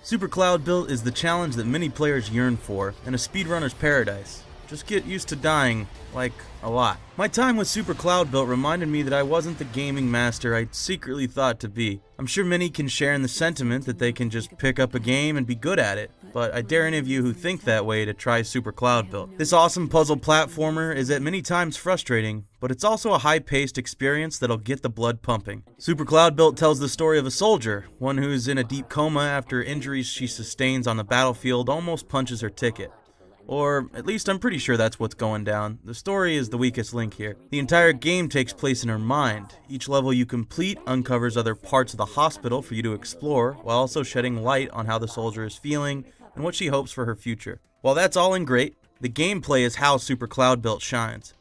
Super Cloudbuilt is the challenge that many players yearn for, and a speedrunner's paradise. Just get used to dying, like, a lot. My time with Super Cloudbuilt reminded me that I wasn't the gaming master I secretly thought to be. I'm sure many can share in the sentiment that they can just pick up a game and be good at it, but I dare any of you who think that way to try Super Cloudbuilt. This awesome puzzle platformer is at many times frustrating, but it's also a high-paced experience that'll get the blood pumping. Super Cloudbuilt tells the story of a soldier, one who's in a deep coma after injuries she sustains on the battlefield almost punches her ticket. Or, at least I'm pretty sure that's what's going down. The story is the weakest link here. The entire game takes place in her mind. Each level you complete uncovers other parts of the hospital for you to explore, while also shedding light on how the soldier is feeling and what she hopes for her future. While that's all in great, the gameplay is how Super Cloudbuilt shines.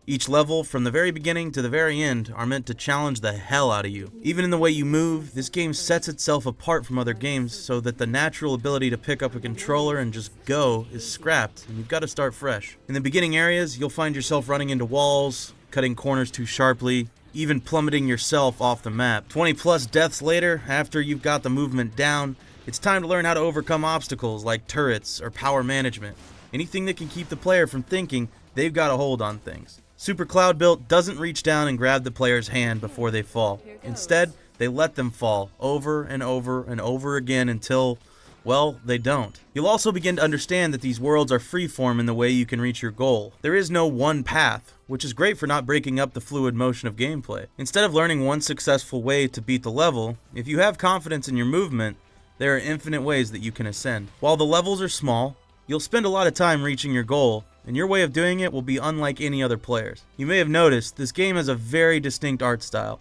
Each level, from the very beginning to the very end, are meant to challenge the hell out of you. Even in the way you move, this game sets itself apart from other games so that the natural ability to pick up a controller and just go is scrapped, and you've got to start fresh. In the beginning areas, you'll find yourself running into walls, cutting corners too sharply, even plummeting yourself off the map. 20 plus deaths later, after you've got the movement down, it's time to learn how to overcome obstacles like turrets or power management. Anything that can keep the player from thinking they've got a hold on things. Super Cloudbuilt doesn't reach down and grab the player's hand before they fall. Instead, they let them fall over and over and over again until, well, they don't. You'll also begin to understand that these worlds are freeform in the way you can reach your goal. There is no one path, which is great for not breaking up the fluid motion of gameplay. Instead of learning one successful way to beat the level, if you have confidence in your movement, there are infinite ways that you can ascend. While the levels are small, you'll spend a lot of time reaching your goal, and your way of doing it will be unlike any other player's. You may have noticed, this game has a very distinct art style.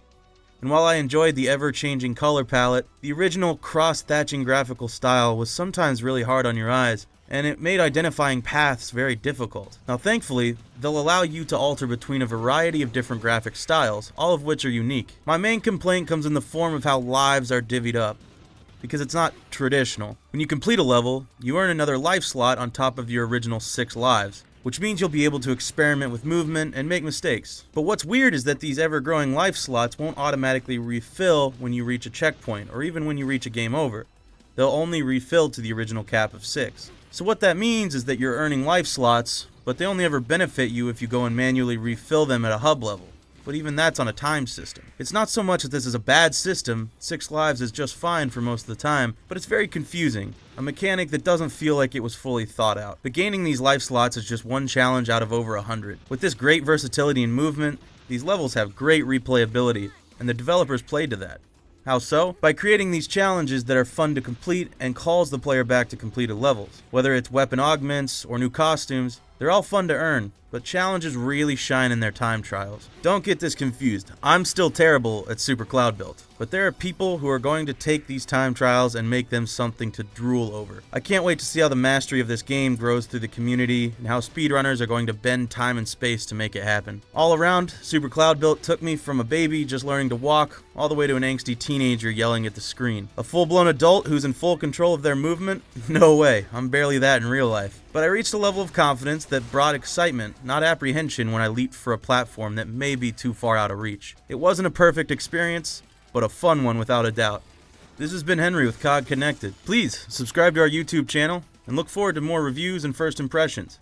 And while I enjoyed the ever-changing color palette, the original cross-thatching graphical style was sometimes really hard on your eyes, and it made identifying paths very difficult. Now thankfully, they'll allow you to alter between a variety of different graphic styles, all of which are unique. My main complaint comes in the form of how lives are divvied up, because it's not traditional. When you complete a level, you earn another life slot on top of your original 6 lives, which means you'll be able to experiment with movement and make mistakes. But what's weird is that these ever-growing life slots won't automatically refill when you reach a checkpoint, or even when you reach a game over. They'll only refill to the original cap of 6. So what that means is that you're earning life slots, but they only ever benefit you if you go and manually refill them at a hub level. But even that's on a time system. It's not so much that this is a bad system, 6 lives is just fine for most of the time, but it's very confusing. A mechanic that doesn't feel like it was fully thought out. But gaining these life slots is just one challenge out of over 100. With this great versatility and movement, these levels have great replayability, and the developers played to that. How so? By creating these challenges that are fun to complete and calls the player back to completed levels. Whether it's weapon augments or new costumes, they're all fun to earn, but challenges really shine in their time trials. Don't get this confused. I'm still terrible at Super Cloudbuilt, but there are people who are going to take these time trials and make them something to drool over. I can't wait to see how the mastery of this game grows through the community and how speedrunners are going to bend time and space to make it happen. All around, Super Cloudbuilt took me from a baby just learning to walk all the way to an angsty teenager yelling at the screen. A full-blown adult who's in full control of their movement? No way, I'm barely that in real life. But I reached a level of confidence that brought excitement, not apprehension, when I leaped for a platform that may be too far out of reach. It wasn't a perfect experience, but a fun one without a doubt. This has been Henry with COGconnected. Please subscribe to our YouTube channel and look forward to more reviews and first impressions.